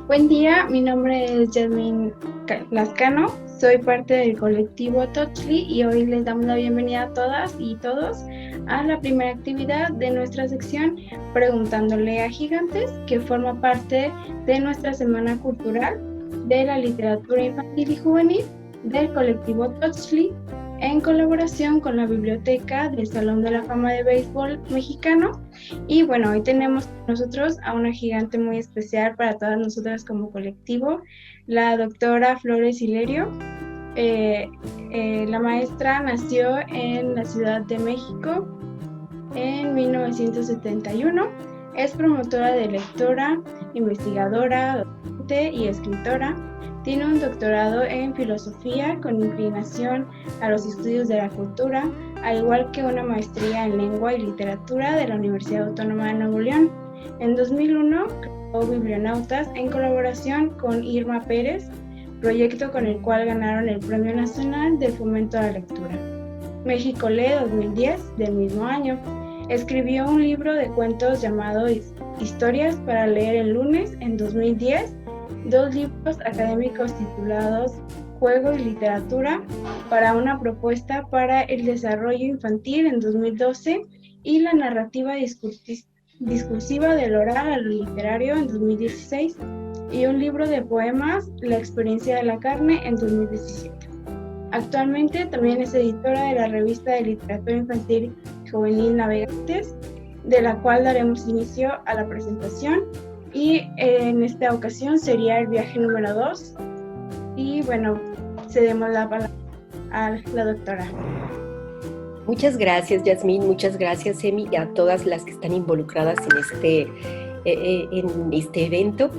Buen día, mi nombre es Yasmin Lascano, soy parte del colectivo Touchly y hoy les damos la bienvenida a todas y todos a la primera actividad de nuestra sección Preguntándole a Gigantes, que forma parte de nuestra Semana Cultural de la Literatura Infantil y Juvenil del colectivo Touchly, en colaboración con la Biblioteca del Salón de la Fama de Béisbol Mexicano. Y bueno, hoy tenemos con nosotros a una gigante muy especial para todas nosotras como colectivo, la doctora Flores Hilerio. La maestra nació en la Ciudad de México en 1971. Es promotora de lectora, investigadora, docente y escritora. Tiene un doctorado en filosofía con inclinación a los estudios de la cultura, al igual que una maestría en lengua y literatura de la Universidad Autónoma de Nuevo León. En 2001 creó Biblionautas en colaboración con Irma Pérez, proyecto con el cual ganaron el Premio Nacional de Fomento a la Lectura. México Lee 2010 del mismo año. Escribió un libro de cuentos llamado Historias para leer el lunes en 2010, dos libros académicos titulados Juego y Literatura para una propuesta para el desarrollo infantil en 2012 y la narrativa discursiva del oral a lo literario en 2016 y un libro de poemas, La experiencia de la carne, en 2017. Actualmente también es editora de la revista de literatura infantil y juvenil Navegantes, de la cual daremos inicio a la presentación. Y en esta ocasión sería el viaje número 2. Y bueno, cedemos la palabra a la doctora. Muchas gracias, Yasmin, muchas gracias, Emi, y a todas las que están involucradas en este evento.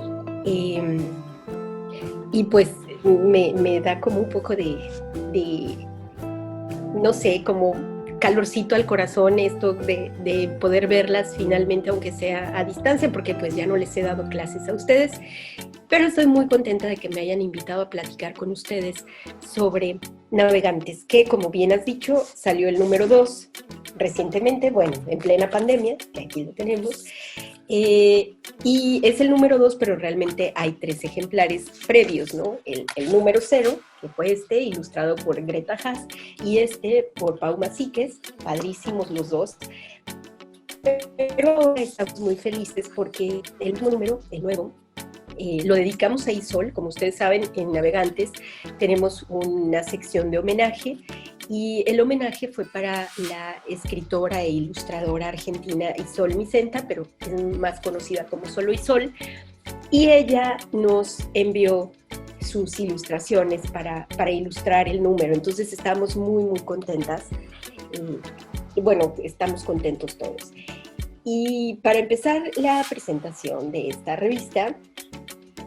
Y pues me da como un poco de no sé, como calorcito al corazón esto de poder verlas finalmente, aunque sea a distancia, porque pues ya no les he dado clases a ustedes, pero estoy muy contenta de que me hayan invitado a platicar con ustedes sobre Navegantes, que como bien has dicho, salió el número 2 recientemente, bueno, en plena pandemia, que aquí lo tenemos, y es el número 2, pero realmente hay 3 ejemplares previos, ¿no? El número 0, que fue ilustrado por Greta Haas, y por Pau Masíquez, padrísimos los dos. Pero estamos muy felices porque el mismo número, el nuevo, lo dedicamos a Isol. Como ustedes saben, en Navegantes tenemos una sección de homenaje, y el homenaje fue para la escritora e ilustradora argentina Isol Micenta, pero es más conocida como solo Isol, y ella nos envió sus ilustraciones para ilustrar el número. Entonces estamos muy, muy contentas. Y bueno, estamos contentos todos. Y para empezar la presentación de esta revista,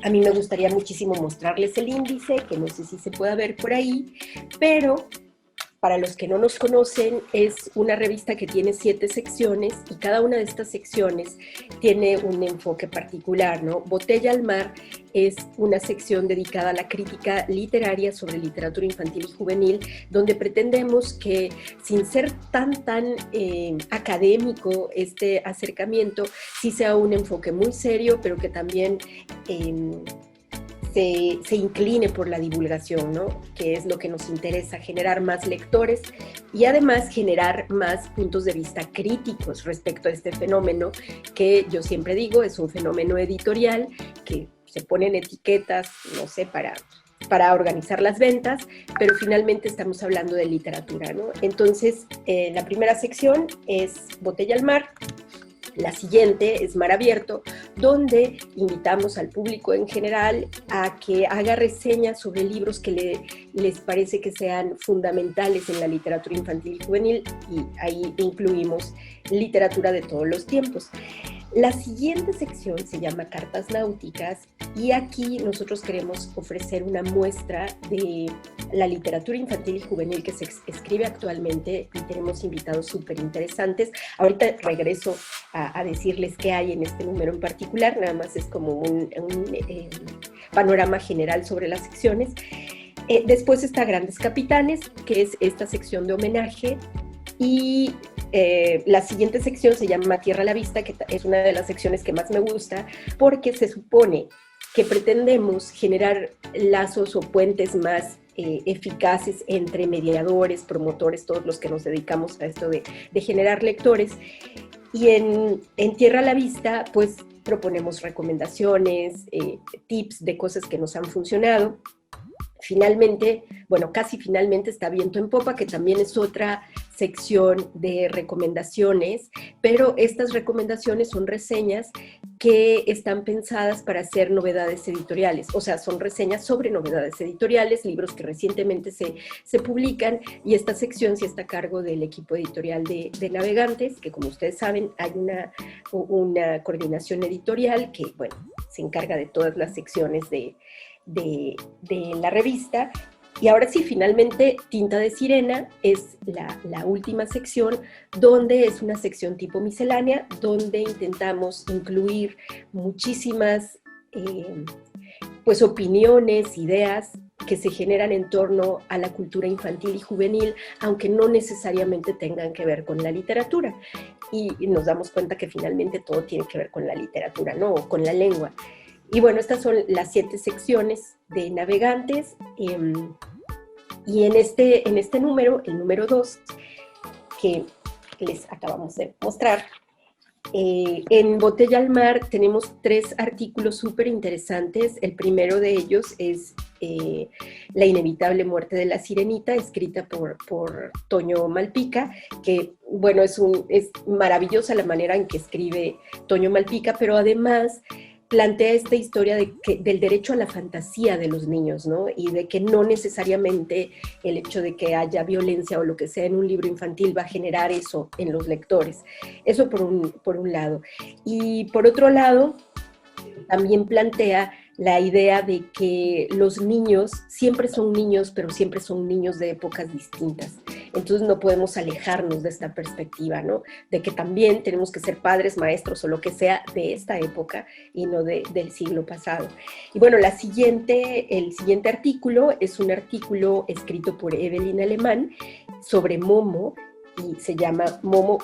a mí me gustaría muchísimo mostrarles el índice, que no sé si se pueda ver por ahí, pero para los que no nos conocen, es una revista que tiene 7 secciones, y cada una de estas secciones tiene un enfoque particular, ¿no? Botella al Mar es una sección dedicada a la crítica literaria sobre literatura infantil y juvenil, donde pretendemos que, sin ser tan académico este acercamiento, sí sea un enfoque muy serio, pero que también se incline por la divulgación, ¿no? Que es lo que nos interesa, generar más lectores y además generar más puntos de vista críticos respecto a este fenómeno, que yo siempre digo es un fenómeno editorial, que se ponen etiquetas, no sé, para organizar las ventas, pero finalmente estamos hablando de literatura, ¿no? Entonces, la primera sección es Botella al Mar. La siguiente es Mar Abierto, donde invitamos al público en general a que haga reseñas sobre libros que les parece que sean fundamentales en la literatura infantil y juvenil, y ahí incluimos literatura de todos los tiempos. La siguiente sección se llama Cartas Náuticas, y aquí nosotros queremos ofrecer una muestra de la literatura infantil y juvenil que se escribe actualmente, y tenemos invitados súper interesantes. Ahorita regreso a decirles qué hay en este número en particular, nada más es como un panorama general sobre las secciones. Después está Grandes Capitanes, que es esta sección de homenaje, y la siguiente sección se llama Tierra a la Vista, que es una de las secciones que más me gusta, porque se supone que pretendemos generar lazos o puentes más eficaces entre mediadores, promotores, todos los que nos dedicamos a esto de generar lectores. Y en Tierra a la Vista, pues proponemos recomendaciones, tips de cosas que nos han funcionado. Finalmente, bueno, casi finalmente está Viento en Popa, que también es otra sección de recomendaciones, pero estas recomendaciones son reseñas que están pensadas para hacer novedades editoriales, o sea, son reseñas sobre novedades editoriales, libros que recientemente se publican, y esta sección sí está a cargo del equipo editorial de Navegantes, que como ustedes saben hay una coordinación editorial que, bueno, se encarga de todas las secciones de la revista. Y ahora sí, finalmente, Tinta de Sirena es la última sección, donde es una sección tipo miscelánea, donde intentamos incluir muchísimas pues opiniones, ideas que se generan en torno a la cultura infantil y juvenil, aunque no necesariamente tengan que ver con la literatura. Y nos damos cuenta que finalmente todo tiene que ver con la literatura, ¿no? O con la lengua. Y bueno, estas son las 7 secciones de Navegantes, y en este número, el número 2, que les acabamos de mostrar, en Botella al Mar tenemos 3 artículos súper interesantes. El primero de ellos es La inevitable muerte de la sirenita, escrita por Toño Malpica, que, bueno, es maravillosa la manera en que escribe Toño Malpica, pero además plantea esta historia del derecho a la fantasía de los niños, ¿no? Y de que no necesariamente el hecho de que haya violencia o lo que sea en un libro infantil va a generar eso en los lectores. Eso por un lado. Y por otro lado, también plantea la idea de que los niños siempre son niños, pero siempre son niños de épocas distintas. Entonces no podemos alejarnos de esta perspectiva, ¿no? De que también tenemos que ser padres, maestros o lo que sea de esta época y no del siglo pasado. Y bueno, el siguiente artículo es un artículo escrito por Evelyn Alemán sobre Momo, y se llama Momo,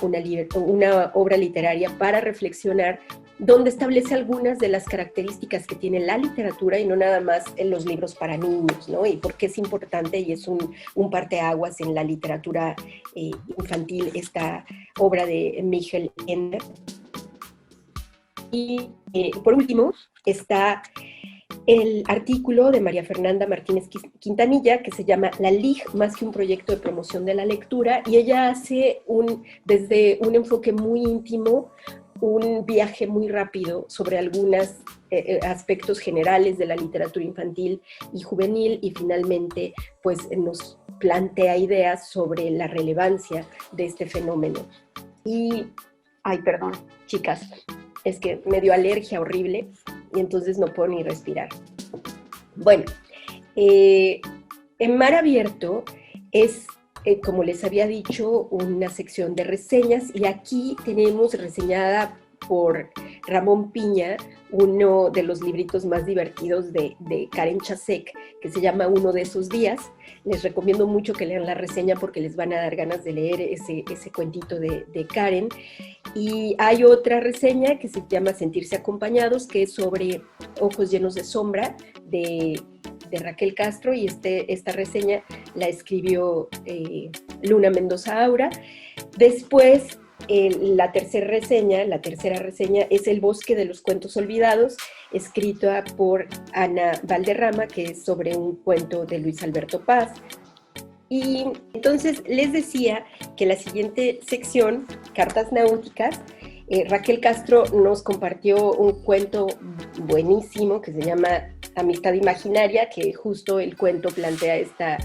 una obra literaria para reflexionar, donde establece algunas de las características que tiene la literatura y no nada más en los libros para niños, ¿no? Y por qué es importante y es un parteaguas en la literatura infantil esta obra de Michael Ende. Y por último está el artículo de María Fernanda Martínez Quintanilla, que se llama La LIG, más que un proyecto de promoción de la lectura, y ella hace desde un enfoque muy íntimo, un viaje muy rápido sobre algunos aspectos generales de la literatura infantil y juvenil, y finalmente pues nos plantea ideas sobre la relevancia de este fenómeno. Y, ay, perdón, chicas, es que me dio alergia horrible y entonces no puedo ni respirar. Bueno, en Mar Abierto es, como les había dicho, una sección de reseñas, y aquí tenemos reseñada por Ramón Piña uno de los libritos más divertidos de Karen Chasek, que se llama Uno de esos días. Les recomiendo mucho que lean la reseña porque les van a dar ganas de leer ese cuentito de Karen. Y hay otra reseña que se llama Sentirse acompañados, que es sobre Ojos llenos de sombra, de Raquel Castro, y esta reseña la escribió Luna Mendoza Aura. Después, la tercera reseña es El bosque de los cuentos olvidados, escrita por Ana Valderrama, que es sobre un cuento de Luis Alberto Paz. Y entonces les decía que la siguiente sección, Cartas Náuticas, Raquel Castro nos compartió un cuento buenísimo que se llama Amistad Imaginaria, que justo el cuento plantea esta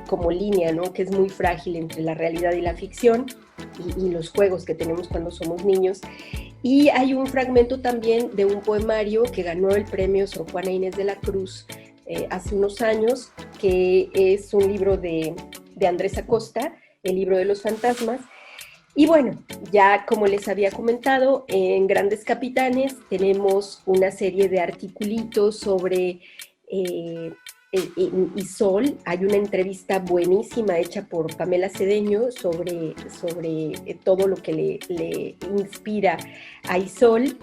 como línea, ¿no?, que es muy frágil entre la realidad y la ficción, y los juegos que tenemos cuando somos niños. Y hay un fragmento también de un poemario que ganó el premio Sor Juana Inés de la Cruz hace unos años, que es un libro de Andrés Acosta, El libro de los fantasmas. Y bueno, ya como les había comentado, en Grandes Capitanes tenemos una serie de articulitos sobre Isol. Hay una entrevista buenísima hecha por Pamela Cedeño sobre todo lo que le inspira a Isol,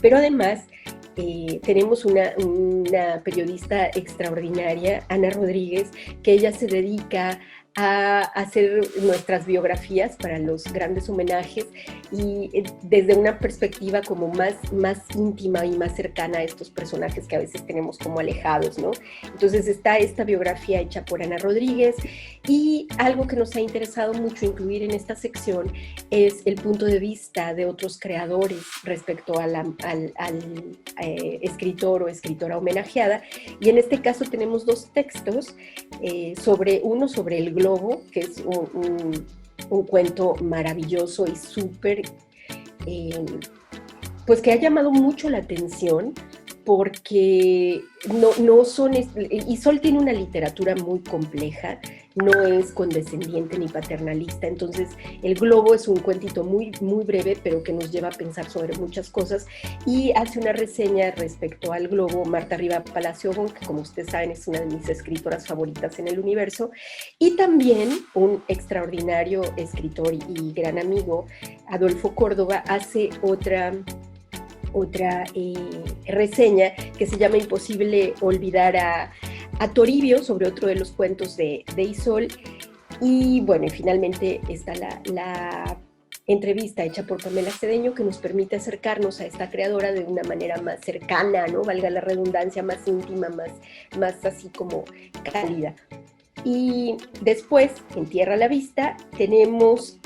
pero además tenemos una periodista extraordinaria, Ana Rodríguez, que ella se dedica a hacer nuestras biografías para los grandes homenajes y desde una perspectiva como más íntima y más cercana a estos personajes que a veces tenemos como alejados, ¿no? Entonces está esta biografía hecha por Ana Rodríguez, y algo que nos ha interesado mucho incluir en esta sección es el punto de vista de otros creadores respecto al escritor o escritora homenajeada, y en este caso tenemos dos textos, uno sobre el globo, que es un cuento maravilloso y súper, pues que ha llamado mucho la atención porque no son, y Sol tiene una literatura muy compleja, no es condescendiente ni paternalista, entonces El globo es un cuentito muy, muy breve, pero que nos lleva a pensar sobre muchas cosas, y hace una reseña respecto al globo Marta Riva Palacio Bon, que como ustedes saben es una de mis escritoras favoritas en el universo, y también un extraordinario escritor y gran amigo, Adolfo Córdoba, hace otra reseña que se llama Imposible olvidar a Toribio, sobre otro de los cuentos de Isol. Y bueno, y finalmente está la entrevista hecha por Pamela Cedeño, que nos permite acercarnos a esta creadora de una manera más cercana, ¿no? Valga la redundancia, más íntima, más así como cálida. Y después, en Tierra a la Vista, tenemos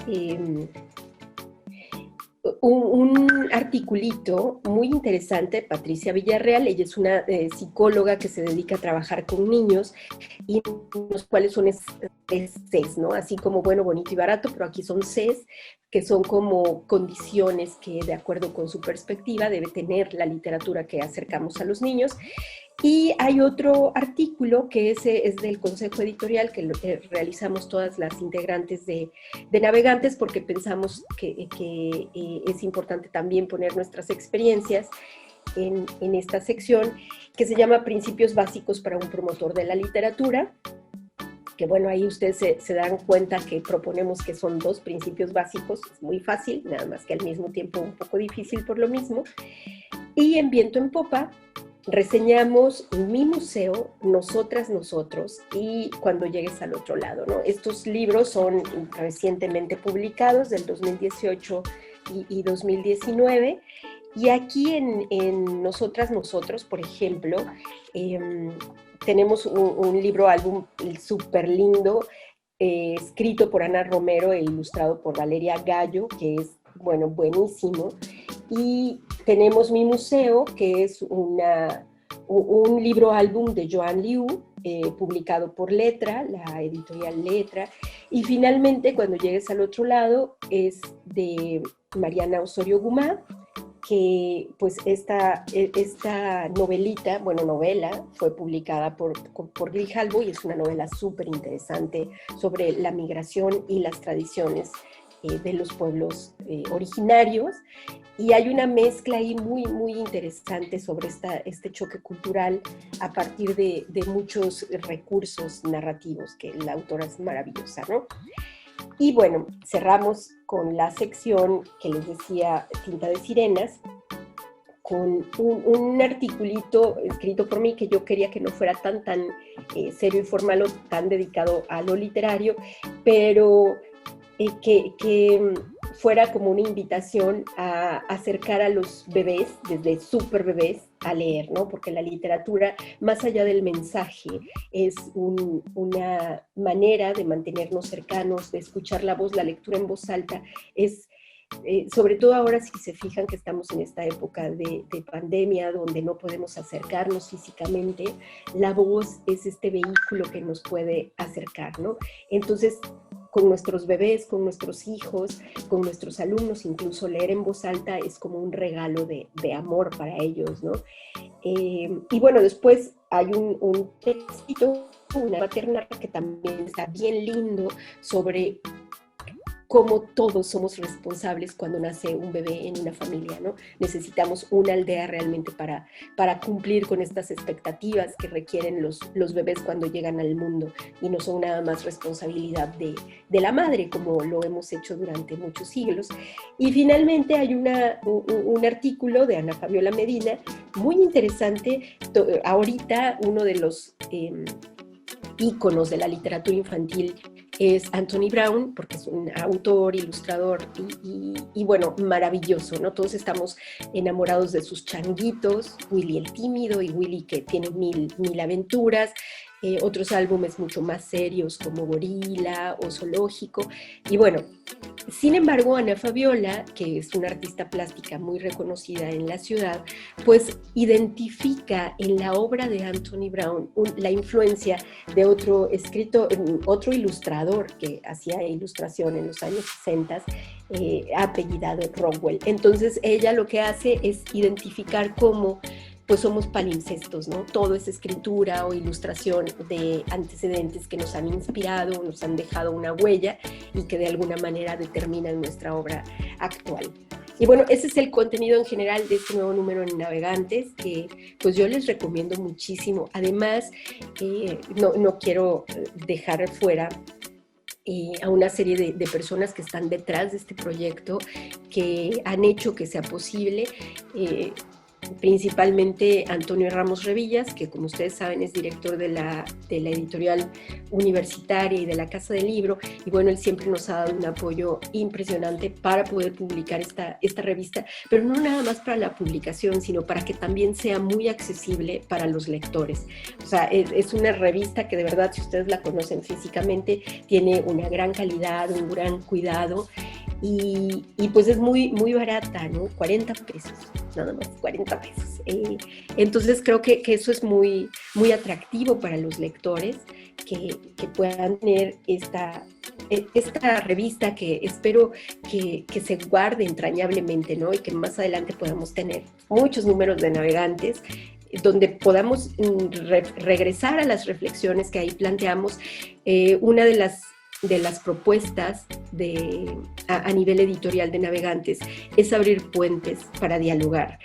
un articulito muy interesante de Patricia Villarreal. Ella es una psicóloga que se dedica a trabajar con niños, y los cuales son Cs, ¿no? Así como bueno, bonito y barato, pero aquí son Cs, que son como condiciones que, de acuerdo con su perspectiva, debe tener la literatura que acercamos a los niños. Y hay otro artículo que es del Consejo Editorial, que realizamos todas las integrantes de Navegantes, porque pensamos que es importante también poner nuestras experiencias en esta sección, que se llama Principios Básicos para un Promotor de la Literatura, que bueno, ahí ustedes se dan cuenta que proponemos que son dos principios básicos, es muy fácil, nada más que al mismo tiempo un poco difícil por lo mismo. Y en Viento en Popa reseñamos Mi Museo, Nosotras, Nosotros y Cuando llegues al otro lado, ¿no? Estos libros son recientemente publicados, del 2018 y 2019, y aquí en Nosotras, Nosotros, por ejemplo, tenemos un libro álbum súper lindo, escrito por Ana Romero e ilustrado por Valeria Gallo, que es, bueno, buenísimo. Y tenemos Mi Museo, que es un libro álbum de Joan Liu, publicado por Letra, la editorial Letra. Y finalmente, Cuando llegues al otro lado, es de Mariana Osorio Gumá, que pues esta novelita, bueno, novela, fue publicada por Grijalbo, y es una novela súper interesante sobre la migración y las tradiciones de los pueblos originarios, y hay una mezcla ahí muy, muy interesante sobre este choque cultural a partir de muchos recursos narrativos, que la autora es maravillosa, ¿no? Y bueno, cerramos con la sección que les decía, Tinta de Sirenas, con un articulito escrito por mí, que yo quería que no fuera tan serio y formal o tan dedicado a lo literario, pero que fuera como una invitación a acercar a los bebés, desde súper bebés, a leer, ¿no? Porque la literatura, más allá del mensaje, es una manera de mantenernos cercanos, de escuchar la voz. La lectura en voz alta es, sobre todo ahora, si se fijan que estamos en esta época de pandemia, donde no podemos acercarnos físicamente, la voz es este vehículo que nos puede acercar, ¿no? Entonces, con nuestros bebés, con nuestros hijos, con nuestros alumnos, incluso leer en voz alta es como un regalo de amor para ellos, ¿no? Y bueno, después hay un textito, una maternal, que también está bien lindo, sobre cómo todos somos responsables cuando nace un bebé en una familia, ¿no? Necesitamos una aldea realmente para cumplir con estas expectativas que requieren los bebés cuando llegan al mundo y no son nada más responsabilidad de la madre, como lo hemos hecho durante muchos siglos. Y finalmente hay un artículo de Ana Fabiola Medina muy interesante, ahorita uno de los íconos de la literatura infantil es Anthony Brown, porque es un autor, ilustrador y bueno, maravilloso, ¿no? Todos estamos enamorados de sus changuitos, Willy el tímido y Willy que tiene mil aventuras, otros álbumes mucho más serios como Gorila o Zoológico. Y bueno, sin embargo, Ana Fabiola, que es una artista plástica muy reconocida en la ciudad, pues identifica en la obra de Anthony Brown la influencia de otro escritor, otro ilustrador que hacía ilustración en los años 60, apellidado Rockwell. Entonces ella lo que hace es identificar cómo pues somos palimpsestos, ¿no? Todo es escritura o ilustración de antecedentes que nos han inspirado, nos han dejado una huella y que de alguna manera determinan nuestra obra actual. Y bueno, ese es el contenido en general de este nuevo número en Navegantes, que pues yo les recomiendo muchísimo. Además, no quiero dejar fuera a una serie de personas que están detrás de este proyecto, que han hecho que sea posible. Principalmente Antonio Ramos Revillas, que como ustedes saben es director de la editorial universitaria y de la Casa del Libro, y bueno, él siempre nos ha dado un apoyo impresionante para poder publicar esta revista, pero no nada más para la publicación, sino para que también sea muy accesible para los lectores. O sea, es una revista que de verdad, si ustedes la conocen físicamente, tiene una gran calidad, un gran cuidado, y pues es muy barata, ¿no? 40 pesos, nada más, 40 pesos. Entonces creo que eso es muy atractivo para los lectores, que puedan tener esta revista, que espero que se guarde entrañablemente, ¿no? Y que más adelante podamos tener muchos números de Navegantes, donde podamos regresar a las reflexiones que ahí planteamos. Una de las propuestas a nivel editorial de Navegantes es abrir puentes para dialogar,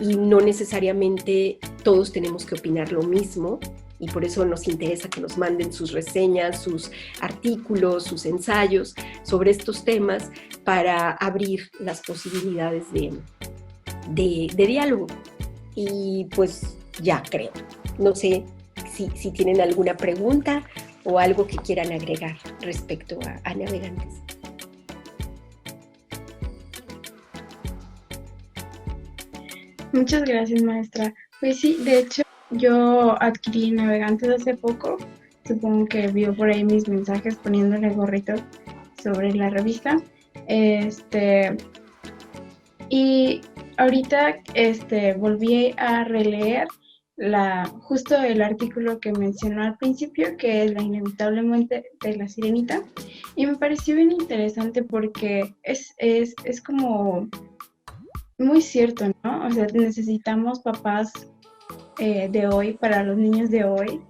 y no necesariamente todos tenemos que opinar lo mismo, y por eso nos interesa que nos manden sus reseñas, sus artículos, sus ensayos sobre estos temas, para abrir las posibilidades de diálogo. Y pues ya creo, no sé si tienen alguna pregunta o algo que quieran agregar respecto a Navegantes. Muchas gracias, maestra. Pues sí, de hecho, yo adquirí Navegantes hace poco. Supongo que vio por ahí mis mensajes poniéndole gorrito sobre la revista. Y ahorita volví a releer justo el artículo que mencionó al principio, que es La inevitable muerte de la sirenita, y me pareció bien interesante porque es como muy cierto, ¿no? O sea, necesitamos papás de hoy para los niños de hoy,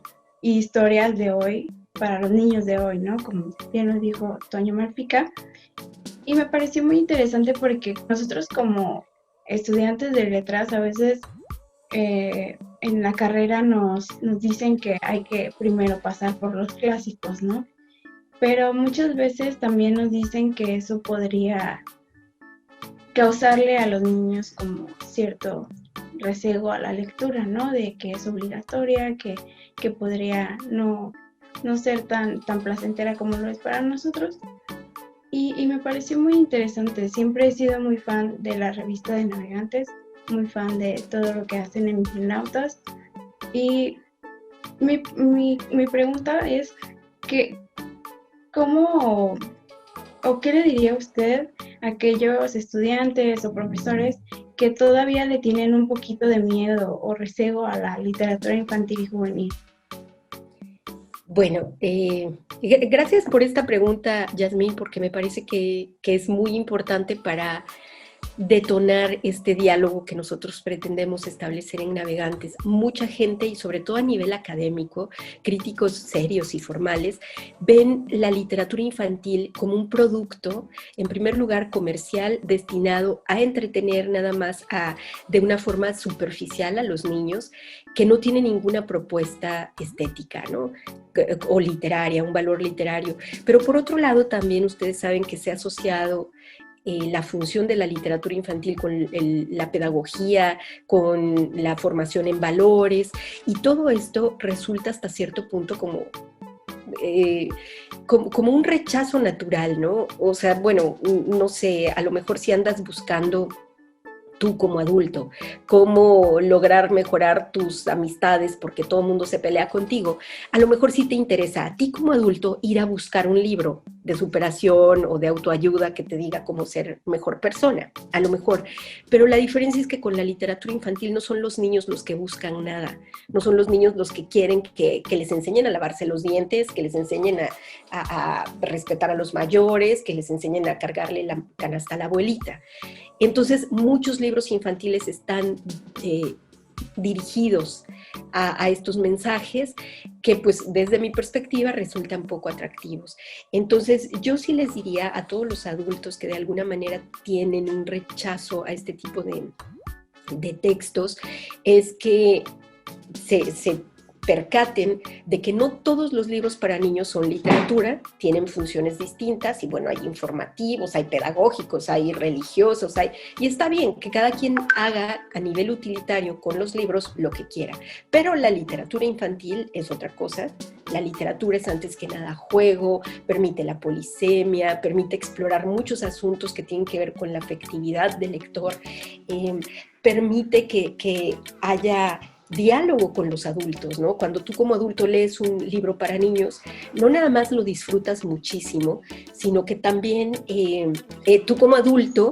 y historias de hoy para los niños de hoy, ¿no? Como bien nos dijo Toño Malpica. Y me pareció muy interesante porque nosotros como estudiantes de letras a veces en la carrera nos dicen que hay que primero pasar por los clásicos, ¿no? Pero muchas veces también nos dicen que eso podría causarle a los niños como cierto rezago a la lectura, ¿no? De que es obligatoria, que podría no ser tan placentera como lo es para nosotros. Y me pareció muy interesante. Siempre he sido muy fan de la revista de Navegantes, muy fan de todo lo que hacen en Inflinautas. Y mi pregunta es que, ¿cómo o qué le diría usted a aquellos estudiantes o profesores que todavía le tienen un poquito de miedo o rezago a la literatura infantil y juvenil? Bueno, gracias por esta pregunta, Yasmín, porque me parece que es muy importante para detonar este diálogo que nosotros pretendemos establecer en Navegantes. Mucha gente, y sobre todo a nivel académico, críticos serios y formales, ven la literatura infantil como un producto, en primer lugar, comercial, destinado a entretener nada más de una forma superficial a los niños, que no tiene ninguna propuesta estética, ¿no? O literaria, un valor literario. Pero por otro lado, también ustedes saben que se ha asociado la función de la literatura infantil con la pedagogía, con la formación en valores, y todo esto resulta hasta cierto punto como un rechazo natural, ¿no? O sea, bueno, no sé, a lo mejor si andas buscando tú como adulto, cómo lograr mejorar tus amistades porque todo el mundo se pelea contigo, a lo mejor sí te interesa a ti como adulto ir a buscar un libro de superación o de autoayuda que te diga cómo ser mejor persona, a lo mejor. Pero la diferencia es que con la literatura infantil no son los niños los que buscan nada, no son los niños los que quieren que les enseñen a lavarse los dientes, que les enseñen a respetar a los mayores, que les enseñen a cargarle la canasta a la abuelita. Entonces, muchos libros infantiles están dirigidos a estos mensajes que, pues, desde mi perspectiva resultan poco atractivos. Entonces, yo sí les diría a todos los adultos que de alguna manera tienen un rechazo a este tipo de textos, es que se percaten de que no todos los libros para niños son literatura, tienen funciones distintas, y bueno, hay informativos, hay pedagógicos, hay religiosos, y está bien que cada quien haga a nivel utilitario con los libros lo que quiera, pero la literatura infantil es otra cosa. La literatura es antes que nada juego, permite la polisemia, permite explorar muchos asuntos que tienen que ver con la afectividad del lector, permite que haya diálogo con los adultos, ¿no? Cuando tú como adulto lees un libro para niños, no nada más lo disfrutas muchísimo, sino que también tú como adulto,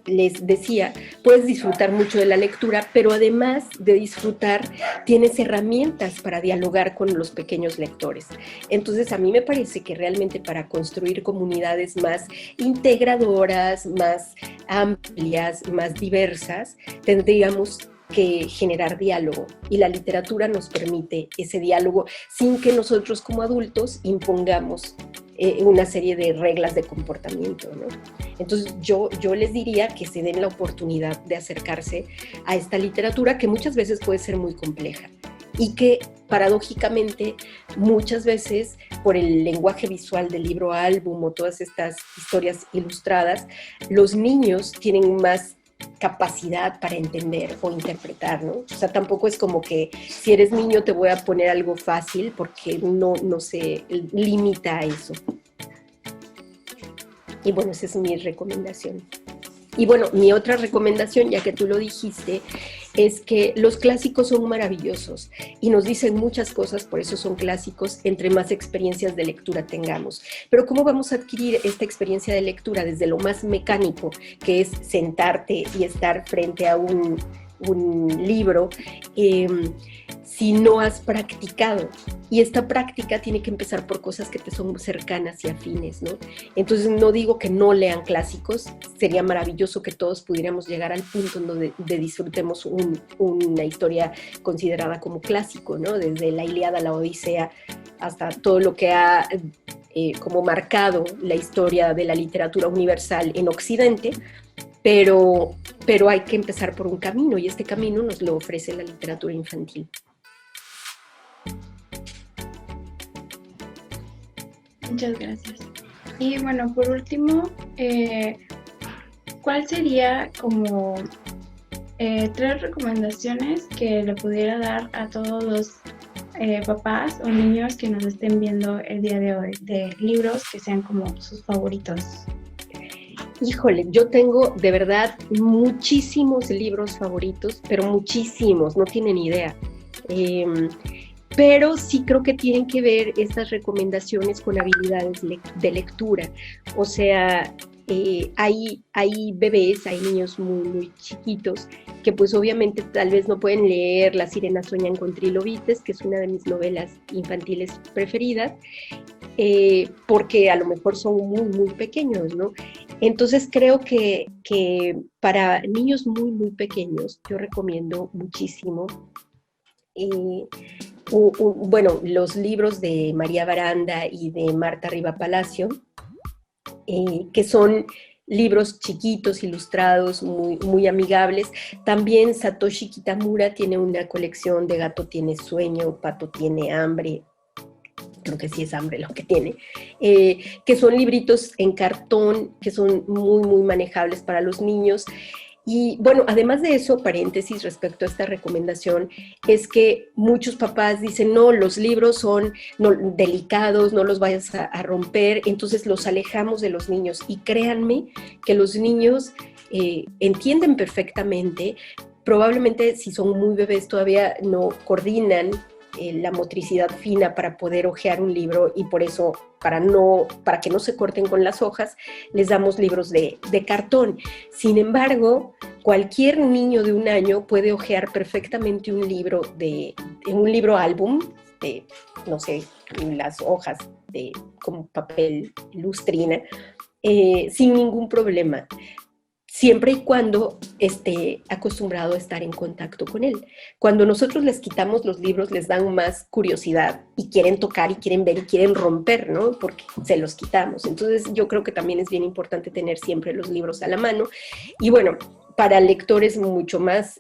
les decía, puedes disfrutar mucho de la lectura, pero además de disfrutar, tienes herramientas para dialogar con los pequeños lectores. Entonces, a mí me parece que realmente para construir comunidades más integradoras, más amplias, más diversas, tendríamos que generar diálogo, y la literatura nos permite ese diálogo sin que nosotros como adultos impongamos una serie de reglas de comportamiento, ¿no? Entonces yo les diría que se den la oportunidad de acercarse a esta literatura, que muchas veces puede ser muy compleja y que paradójicamente muchas veces por el lenguaje visual del libro álbum o todas estas historias ilustradas, los niños tienen más capacidad para entender o interpretar, ¿no? O sea, tampoco es como que si eres niño te voy a poner algo fácil, porque no se limita a eso. Y bueno, esa es mi recomendación. Y bueno, mi otra recomendación, ya que tú lo dijiste, es que los clásicos son maravillosos y nos dicen muchas cosas, por eso son clásicos, entre más experiencias de lectura tengamos. Pero ¿cómo vamos a adquirir esta experiencia de lectura? Desde lo más mecánico, que es sentarte y estar frente a un libro, si no has practicado. Y esta práctica tiene que empezar por cosas que te son cercanas y afines, ¿no? Entonces no digo que no lean clásicos, sería maravilloso que todos pudiéramos llegar al punto en donde disfrutemos una historia considerada como clásico, ¿no? Desde la Ilíada, la Odisea, hasta todo lo que ha como marcado la historia de la literatura universal en Occidente, pero hay que empezar por un camino, y este camino nos lo ofrece la literatura infantil. Muchas gracias. Y bueno, por último, ¿cuál sería como 3 recomendaciones que le pudiera dar a todos los papás o niños que nos estén viendo el día de hoy, de libros que sean como sus favoritos? Híjole, yo tengo de verdad muchísimos libros favoritos, pero muchísimos, no tienen idea. Pero sí creo que tienen que ver estas recomendaciones con habilidades de lectura. O sea, hay bebés, hay niños muy, muy chiquitos que pues obviamente tal vez no pueden leer Las sirenas sueñan con trilobites, que es una de mis novelas infantiles preferidas, porque a lo mejor son muy, muy pequeños, ¿no? Entonces creo que para niños muy, muy pequeños yo recomiendo muchísimo bueno, los libros de María Baranda y de Marta Riva Palacio, que son libros chiquitos, ilustrados, muy, muy amigables. También Satoshi Kitamura tiene una colección de Gato tiene sueño, Pato tiene hambre, creo que sí es hambre lo que tiene, que son libritos en cartón, que son muy, muy manejables para los niños. Y bueno, además de eso, paréntesis respecto a esta recomendación, es que muchos papás dicen, no, los libros son delicados, no los vayas a romper, entonces los alejamos de los niños. Y créanme que los niños entienden perfectamente, probablemente si son muy bebés todavía no coordinan la motricidad fina para poder hojear un libro, y por eso, para que no se corten con las hojas, les damos libros de cartón. Sin embargo, cualquier niño de 1 año puede hojear perfectamente un libro álbum, de, no sé, las hojas como papel lustrina, sin ningún problema, siempre y cuando esté acostumbrado a estar en contacto con él. Cuando nosotros les quitamos los libros, les dan más curiosidad y quieren tocar y quieren ver y quieren romper, ¿no? Porque se los quitamos. Entonces yo creo que también es bien importante tener siempre los libros a la mano. Y bueno, para lectores mucho más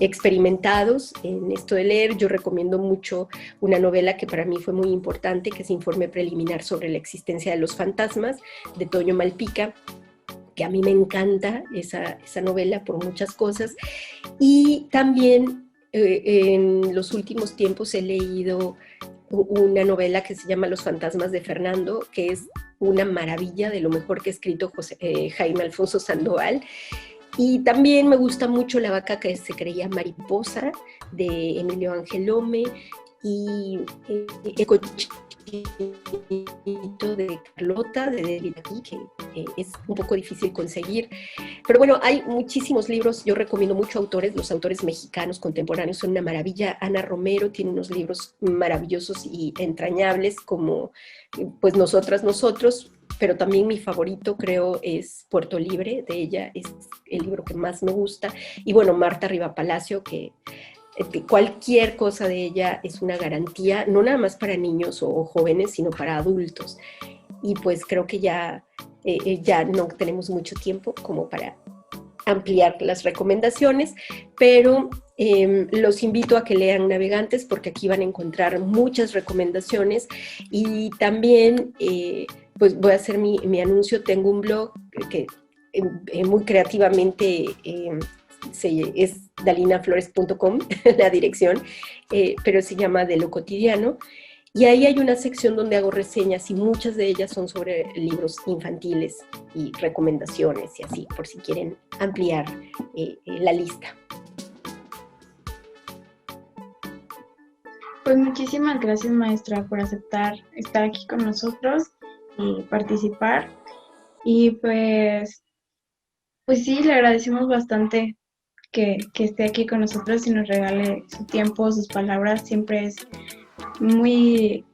experimentados en esto de leer, yo recomiendo mucho una novela que para mí fue muy importante, que es Informe Preliminar sobre la existencia de los fantasmas, de Toño Malpica, que a mí me encanta esa novela por muchas cosas. Y también en los últimos tiempos he leído una novela que se llama Los fantasmas de Fernando, que es una maravilla, de lo mejor que ha escrito Jaime Alfonso Sandoval. Y también me gusta mucho La vaca que se creía mariposa, de Emilio Angelome, y de Carlota, de David aquí, que es un poco difícil conseguir. Pero bueno, hay muchísimos libros, yo recomiendo mucho autores, los autores mexicanos contemporáneos son una maravilla. Ana Romero tiene unos libros maravillosos y entrañables, como pues Nosotros, pero también mi favorito creo es Puerto Libre, de ella es el libro que más me gusta. Y bueno, Marta Riva Palacio, que cualquier cosa de ella es una garantía, no nada más para niños o jóvenes, sino para adultos. Y pues creo que ya no tenemos mucho tiempo como para ampliar las recomendaciones, pero los invito a que lean Navegantes, porque aquí van a encontrar muchas recomendaciones. Y también pues voy a hacer mi anuncio. Tengo un blog que muy creativamente es dalinaflores.com, la dirección, pero se llama De lo Cotidiano, y ahí hay una sección donde hago reseñas, y muchas de ellas son sobre libros infantiles y recomendaciones y así, por si quieren ampliar la lista. Pues muchísimas gracias, maestra, por aceptar estar aquí con nosotros y participar. Y pues sí, le agradecemos bastante que esté aquí con nosotros y nos regale su tiempo, sus palabras. Siempre es muy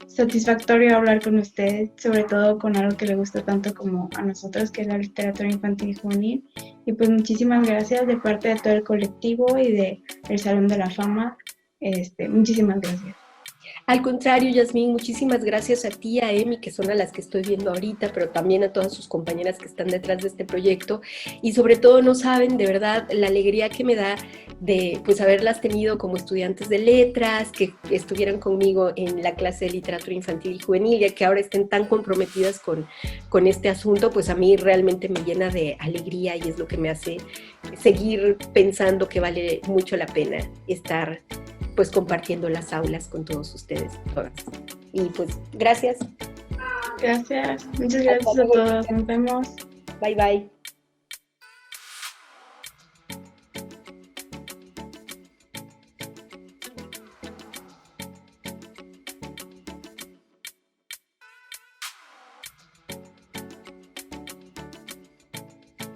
satisfactorio hablar con usted, sobre todo con algo que le gusta tanto como a nosotros, que es la literatura infantil y juvenil. Y pues muchísimas gracias de parte de todo el colectivo y del Salón de la Fama. Muchísimas gracias. Al contrario, Yasmín, muchísimas gracias a ti, a Emi, que son a las que estoy viendo ahorita, pero también a todas sus compañeras que están detrás de este proyecto. Y sobre todo no saben de verdad la alegría que me da de pues haberlas tenido como estudiantes de letras, que estuvieran conmigo en la clase de literatura infantil y juvenil, y que ahora estén tan comprometidas con este asunto. Pues a mí realmente me llena de alegría y es lo que me hace seguir pensando que vale mucho la pena estar pues compartiendo las aulas con todos ustedes, todas. Y pues gracias. Gracias, muchas gracias a todos, nos vemos. Bye bye.